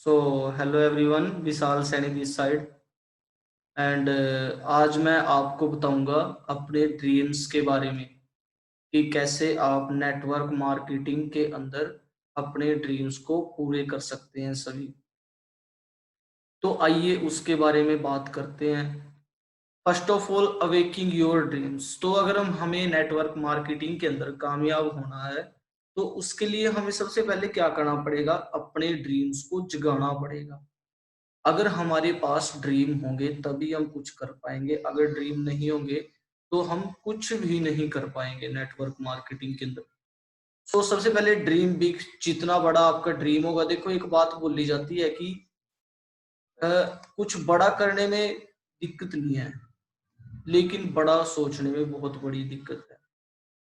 So hello everyone, Vishal Saini this side and आज मैं आपको बताऊंगा अपने ड्रीम्स के बारे में कि कैसे आप नेटवर्क मार्केटिंग के अंदर अपने ड्रीम्स को पूरे कर सकते हैं सभी। तो आइए उसके बारे में बात करते हैं। First of all, awaking your dreams. तो अगर हमें नेटवर्क मार्केटिंग के अंदर कामयाब होना है तो उसके लिए हमें सबसे पहले क्या करना पड़ेगा? अपने ड्रीम्स को जगाना पड़ेगा। अगर हमारे पास ड्रीम होंगे तभी हम कुछ कर पाएंगे, अगर ड्रीम नहीं होंगे तो हम कुछ भी नहीं कर पाएंगे नेटवर्क मार्केटिंग के अंदर। सो सबसे पहले ड्रीम बिग। जितना बड़ा आपका ड्रीम होगा, देखो एक बात बोली जाती है कि अ, कुछ बड़ा करने में दिक्कत नहीं है, लेकिन बड़ा सोचने में बहुत बड़ी दिक्कत है।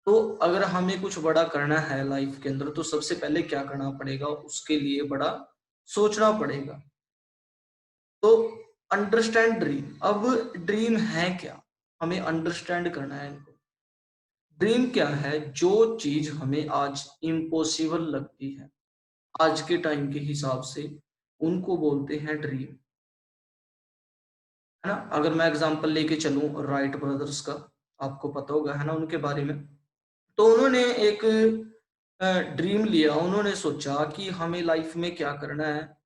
तो अगर हमें कुछ बड़ा करना है लाइफ के अंदर तो सबसे पहले क्या करना पड़ेगा? उसके लिए बड़ा सोचना पड़ेगा। तो अंडरस्टैंड ड्रीम। अब ड्रीम है क्या? हमें अंडरस्टैंड करना है इनको। ड्रीम क्या है? जो चीज हमें आज इम्पॉसिबल लगती है आज के टाइम के हिसाब से, उनको बोलते हैं ड्रीम, है ना। अगर मैं एग्जांपल लेके चलूं राइट ब्रदर्स का, आपको पता होगा है ना उनके बारे में। तो उन्होंने एक ड्रीम लिया। उन्होंने सोचा कि हमें लाइफ में क्या करना है,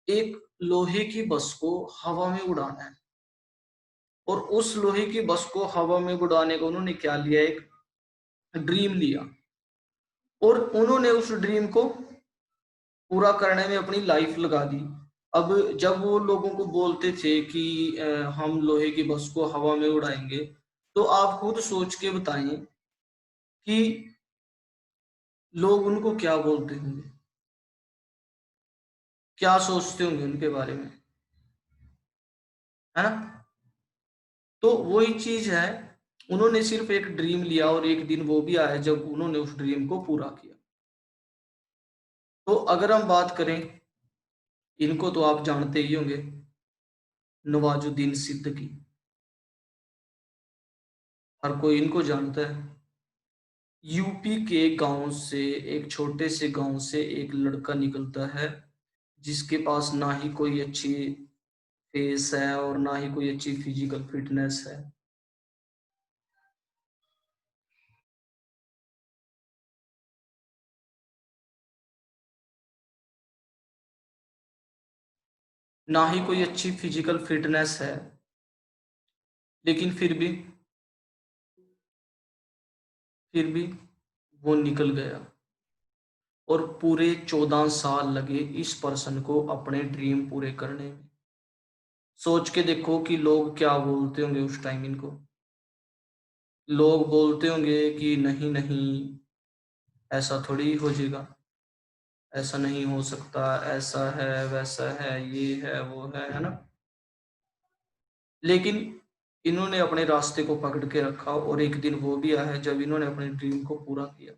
एक लोहे की बस को हवा में उड़ाना है। और उस लोहे की बस को हवा में उड़ाने का उन्होंने क्या लिया? एक ड्रीम लिया। और उन्होंने उस ड्रीम को पूरा करने में अपनी लाइफ लगा दी। अब जब वो लोगों को बोलते थे कि हम लोहे की बस को हवा में उड़ाएंगे, तो आप खुद सोच के बताएं कि लोग उनको क्या बोलते होंगे, क्या सोचते होंगे उनके बारे में, है ना। तो वही चीज है, उन्होंने सिर्फ एक ड्रीम लिया और एक दिन वो भी आया जब उन्होंने उस ड्रीम को पूरा किया। तो अगर हम बात करें, इनको तो आप जानते ही होंगे, नवाजुद्दीन सिद्दीकी। हर कोई इनको जानता है। यूपी के गांव से, एक छोटे से गांव से एक लड़का निकलता है जिसके पास ना ही कोई अच्छी फेस है और ना ही कोई अच्छी फिजिकल फिटनेस है। ना ही कोई अच्छी फिजिकल फिटनेस है, लेकिन फिर भी वो निकल गया। और पूरे 14 साल लगे इस पर्सन को अपने ड्रीम पूरे करने में। सोच के देखो कि लोग क्या बोलते होंगे उस टाइम इनको। लोग बोलते होंगे कि नहीं नहीं, ऐसा थोड़ी हो जाएगा, ऐसा नहीं हो सकता, ऐसा है वैसा है, ये है वो है ना। लेकिन इन्होंने अपने रास्ते को पकड़ के रखा और एक दिन वो भी आया है जब इन्होंने अपने ड्रीम को पूरा किया।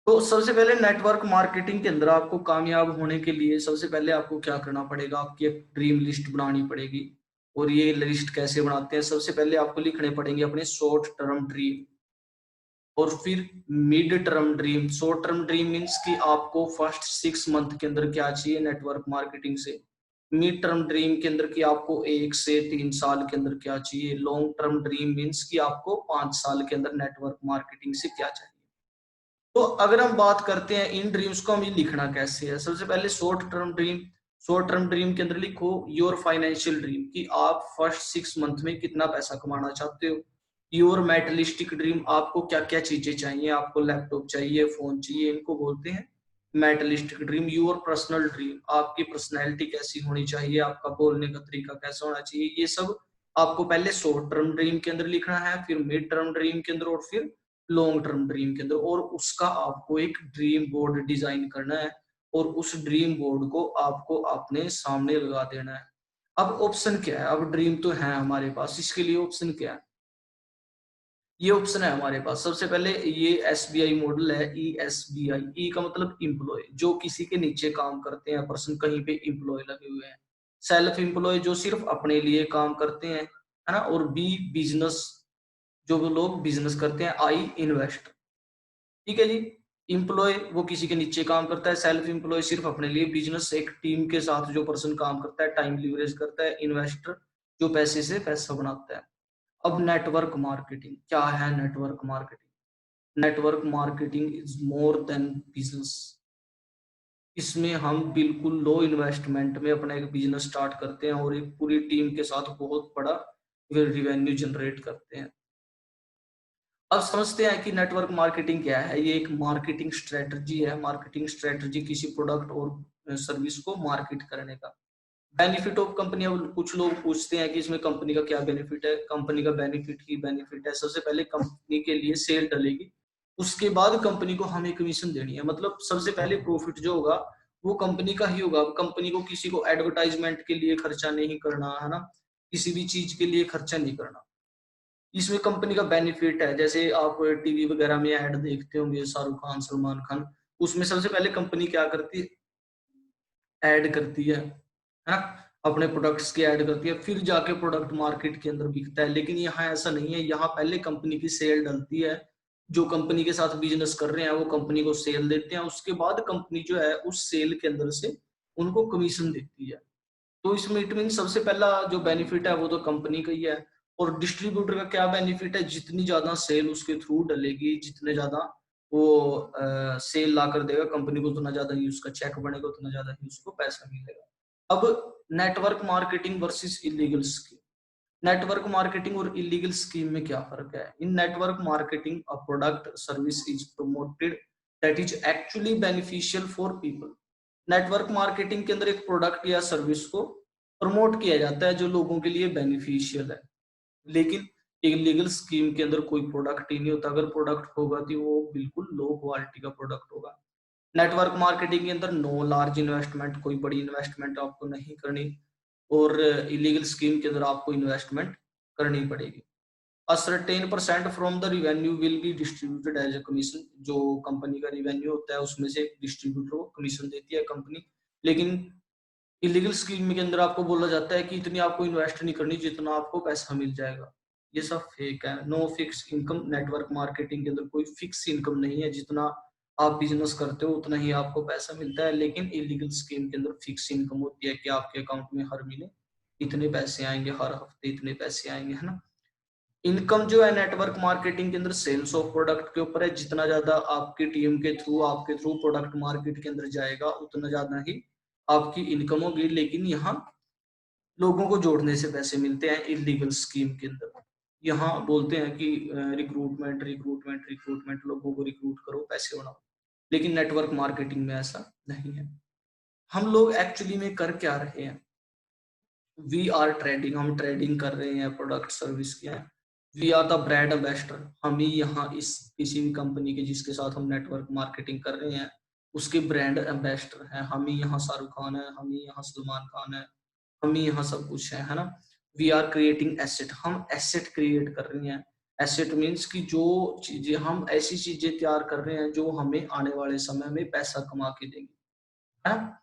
तो सबसे पहले नेटवर्क मार्केटिंग के अंदर आपको कामयाब होने के लिए सबसे पहले आपको क्या करना पड़ेगा? आपकी एक ड्रीम लिस्ट बनानी पड़ेगी। और ये लिस्ट कैसे बनाते हैं? सबसे पहले आपको लिखने पड़ेंगे अपने शॉर्ट टर्म ड्रीम, और फिर mid term dream. Short term dream means कि आपको फर्स्ट 6 मंथ के अंदर क्या चाहिए नेटवर्क मार्केटिंग से। मिड टर्म ड्रीम के अंदर कि आपको 1 से 3 साल के अंदर क्या चाहिए। लॉन्ग टर्म ड्रीम मीन्स कि आपको 5 साल के अंदर नेटवर्क मार्केटिंग से क्या चाहिए। तो अगर हम बात करते हैं इन ड्रीम्स को हमें लिखना कैसे है, सबसे पहले short term dream. Short term dream के अंदर लिखो योर फाइनेंशियल ड्रीम, कि आप फर्स्ट 6 मंथ में कितना पैसा कमाना चाहते हो। योर मेटलिस्टिक ड्रीम, आपको क्या क्या चीजें चाहिए, आपको लैपटॉप चाहिए, फोन चाहिए, इनको बोलते हैं मेटलिस्टिक ड्रीम। योर पर्सनल ड्रीम, आपकी पर्सनैलिटी कैसी होनी चाहिए, आपका बोलने का तरीका कैसा होना चाहिए, ये सब आपको पहले शॉर्ट टर्म ड्रीम के अंदर लिखना है, फिर मिड टर्म ड्रीम के अंदर, और फिर लॉन्ग टर्म ड्रीम के अंदर। और उसका आपको एक ड्रीम बोर्ड डिजाइन करना है और उस ड्रीम बोर्ड को आपको अपने सामने लगा देना है। अब ऑप्शन क्या है? अब ड्रीम तो है हमारे पास, इसके लिए ऑप्शन क्या है? ये ऑप्शन है हमारे पास। सबसे पहले ये एसबीआई मॉडल है, ई एस बी आई। ई का मतलब इम्प्लॉय, जो किसी के नीचे काम करते हैं पर्सन, कहीं पे इम्प्लॉय लगे हुए हैं। सेल्फ इम्प्लॉय, जो सिर्फ अपने लिए काम करते हैं, है ना। और बी बिजनेस, जो वो लोग बिजनेस करते हैं। I invest. ठीक है जी। एम्प्लॉय वो किसी के नीचे काम करता है, सेल्फ एम्प्लॉय सिर्फ अपने लिए, बिजनेस एक टीम के साथ जो पर्सन काम करता है, टाइम लीवरेज करता है, इन्वेस्टर जो पैसे से पैसा बनाता है। अब नेटवर्क मार्केटिंग क्या है? Network marketing, network marketing is more than business. इसमें हम बिल्कुल लो इन्वेस्टमेंट में अपना एक बिजनेस स्टार्ट करते हैं और एक पूरी टीम के साथ बहुत बड़ा रिवेन्यू जनरेट करते हैं। अब समझते हैं कि नेटवर्क मार्केटिंग क्या है। ये एक मार्केटिंग स्ट्रेटजी है। मार्केटिंग स्ट्रेटजी किसी प्रोडक्ट और सर्विस को मार्केट करने का। बेनिफिट ऑफ कंपनी, अब कुछ लोग पूछते हैं कि इसमें कंपनी का क्या बेनिफिट है। कंपनी का बेनिफिट ही बेनिफिट है। सबसे पहले कंपनी के लिए सेल डलेगी, उसके बाद कंपनी को हमें कमीशन देनी है। मतलब सबसे पहले प्रॉफिट जो होगा वो कंपनी का ही होगा। कंपनी को किसी को एडवर्टाइजमेंट के लिए खर्चा नहीं करना है ना, किसी भी चीज के लिए खर्चा नहीं करना। इसमें कंपनी का बेनिफिट है, जैसे आप टीवी वगैरह में ऐड देखते होंगे, शाहरुख खान, सलमान खान, उसमें सबसे पहले कंपनी क्या करती है? ऐड करती है ना, अपने प्रोडक्ट्स की ऐड करती है, फिर जाके प्रोडक्ट मार्केट के अंदर बिकता है। लेकिन यहाँ ऐसा नहीं है, यहाँ पहले कंपनी की सेल डलती है। जो कंपनी के साथ बिजनेस कर रहे हैं वो कंपनी को सेल देते हैं, उसके बाद कंपनी जो है उस सेल के अंदर से उनको कमीशन देती है। तो इसमें इट मीन सबसे पहला जो बेनिफिट है वो तो कंपनी का ही है। और डिस्ट्रीब्यूटर का क्या बेनिफिट है? जितनी ज्यादा सेल उसके थ्रू डलेगी, जितने ज्यादा वो सेल ला कर देगा कंपनी को, उतना ज्यादा ही उसका चेक बनेगा, उतना ज्यादा ही उसको पैसा मिलेगा। अब network marketing versus illegal scheme. Network marketing और इलीगल स्कीम में क्या फर्क है? In network marketing a product service is promoted that is actually beneficial for people. Network marketing के अंदर एक प्रोडक्ट या सर्विस को प्रमोट किया जाता है जो लोगों के लिए बेनिफिशियल है। लेकिन इलीगल स्कीम के अंदर कोई प्रोडक्ट ही नहीं होता। अगर प्रोडक्ट होगा तो वो बिल्कुल लो क्वालिटी का प्रोडक्ट होगा। नेटवर्क मार्केटिंग के अंदर नो लार्ज इन्वेस्टमेंट, कोई बड़ी इन्वेस्टमेंट आपको नहीं करनी। और इलीगल स्कीम के अंदर आपको इन्वेस्टमेंट करनी पड़ेगी। A certain percent from the revenue will be distributed as a commission। जो कंपनी का रिवेन्यू होता है उसमें से डिस्ट्रीब्यूटर को कमीशन देती है कंपनी। लेकिन इलीगल स्कीम के अंदर आपको बोला जाता है कि इतनी आपको इन्वेस्ट नहीं करनी जितना आपको पैसा मिल जाएगा। ये सब फेक है। No fix income. Network marketing के अंदर कोई फिक्स इनकम नहीं है, जितना आप बिजनेस करते हो उतना ही आपको पैसा मिलता है। लेकिन इलीगल स्कीम के अंदर फिक्स इनकम होती है कि आपके अकाउंट में हर महीने इतने पैसे आएंगे, हर हफ्ते इतने पैसे आएंगे, है ना। इनकम जो है नेटवर्क मार्केटिंग के अंदर सेल्स ऑफ प्रोडक्ट के ऊपर है। जितना ज्यादा आपकी टीम के थ्रू, आपके थ्रू प्रोडक्ट मार्केट के अंदर जाएगा उतना ज्यादा ही आपकी इनकम होगी। लेकिन यहाँ लोगों को जोड़ने से पैसे मिलते हैं इलीगल स्कीम के अंदर। यहाँ बोलते हैं कि रिक्रूटमेंट रिक्रूटमेंट रिक्रूटमेंट, लोगों को रिक्रूट करो, पैसे बनाओ। लेकिन नेटवर्क मार्केटिंग में ऐसा नहीं है। हम लोग एक्चुअली में कर क्या रहे हैं? We are trading. हम ट्रेडिंग कर रहे हैं प्रोडक्ट सर्विस के। We are the brand ambassador. हम ही यहाँ इस किसी भी कंपनी के जिसके साथ हम नेटवर्क मार्केटिंग कर रहे हैं उसके ब्रांड एम्बेसडर हैं। हम ही यहाँ शाहरुख खान है, हम ही यहाँ सलमान खान है, हम ही यहाँ सब कुछ है ना। We are creating asset. हम एसेट क्रिएट कर रहे हैं। एसेट मीन्स कि जो चीजें हम ऐसी चीजें तैयार कर रहे हैं जो हमें आने वाले समय में पैसा कमा के देंगी, है ना।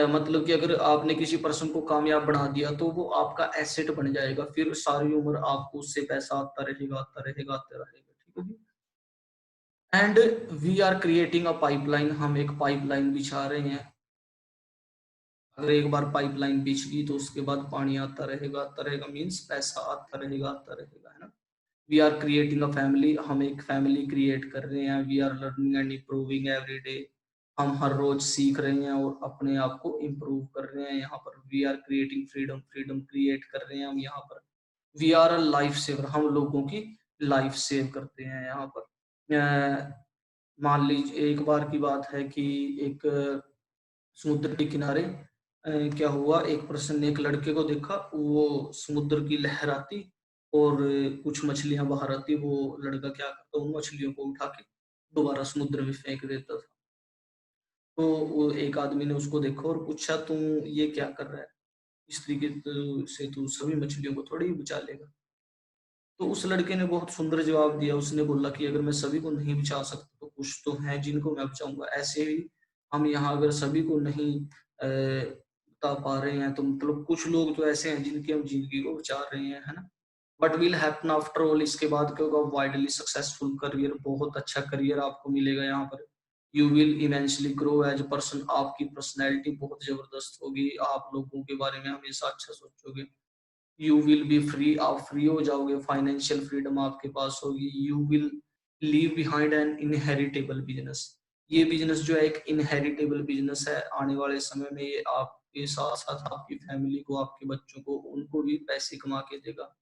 मतलब कि अगर आपने किसी पर्सन को कामयाब बना दिया तो वो आपका एसेट बन जाएगा, फिर सारी उम्र आपको उससे पैसा आता रहेगा, आता रहेगा, आता रहेगा। ठीक है जी। And we are creating a pipeline. हम एक पाइपलाइन बिछा रहे हैं। अगर एक बार पाइपलाइन बिछ गई तो उसके बाद पानी आता रहेगा, मीन्स पैसा आता रहेगा, है ना। We are creating a family. हम एक फैमिली क्रिएट कर रहे हैं। We are learning and improving every day. हम हर रोज सीख रहे हैं और अपने आप को इम्प्रूव कर रहे हैं। यहाँ पर we are creating freedom. Freedom create कर रहे हैं हम यहाँ पर। We are a life saver. हम लोगों की लाइफ सेव करते हैं यहाँ पर। मान लीजिए एक बार की बात है कि एक समुद्र के किनारे क्या हुआ, एक पर्सन ने एक लड़के को देखा, वो समुद्र की लहर आती और कुछ मछलियां बाहर आती, वो लड़का क्या करता, उन मछलियों को उठा के दोबारा समुद्र में फेंक देता था। तो वो एक आदमी ने उसको देखा और पूछा, तुम ये क्या कर रहा है? इस तरीके से तू सभी मछलियों को थोड़ी ही बचा लेगा। तो उस लड़के ने बहुत सुंदर जवाब दिया। उसने बोला कि अगर मैं सभी को नहीं बचा सकता तो कुछ तो हैं जिनको मैं बचाऊंगा। ऐसे ही हम यहाँ अगर सभी को नहीं बता पा रहे हैं तो मतलब कुछ लोग तो ऐसे हैं जिनकी हम जिंदगी को बचा रहे हैं, है ना। But will happen after all. इसके बाद क्या होगा? वाइडली सक्सेसफुल करियर, बहुत अच्छा करियर आपको मिलेगा यहाँ पर। You will immensely grow as a person, आपकी पर्सनैलिटी बहुत जबरदस्त होगी, आप लोगों के बारे में हमेशा अच्छा सोचोगे। यू विल बी फ्री, आप फ्री हो जाओगे, फाइनेंशियल फ्रीडम आपके पास होगी। You will leave behind an inheritable business, ये बिजनेस जो है एक इनहेरिटेबल बिजनेस है, आने वाले समय में ये आपके साथ साथ आपकी फैमिली को, आपके बच्चों को, उनको भी पैसे कमा के देगा।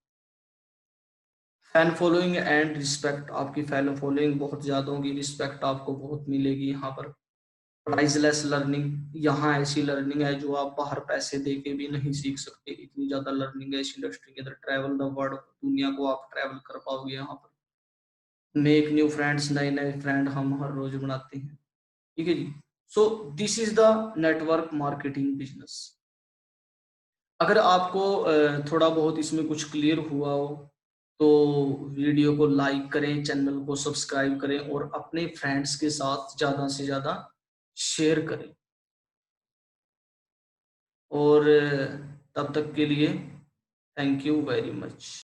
फैन फॉलोइंग एंड रिस्पेक्ट, आपकी फैन फॉलोइंग बहुत ज्यादा होगी, रिस्पेक्ट आपको बहुत मिलेगी यहाँ पर। प्राइसलेस लर्निंग, यहाँ ऐसी लर्निंग है जो आप बाहर पैसे दे के भी नहीं सीख सकते, इतनी ज्यादा लर्निंग है इस इंडस्ट्री के अंदर। ट्रैवल द वर्ल्ड, दुनिया को आप ट्रैवल कर पाओगे यहाँ पर। मेक न्यू फ्रेंड्स, नए नए फ्रेंड हम हर रोज बनाते हैं, ठीक है जी। So this is the network marketing business. अगर आपको थोड़ा बहुत इसमें कुछ क्लियर हुआ हो तो वीडियो को लाइक करें, चैनल को सब्सक्राइब करें और अपने फ्रेंड्स के साथ ज्यादा से ज्यादा शेयर करें। और तब तक के लिए थैंक यू वेरी मच।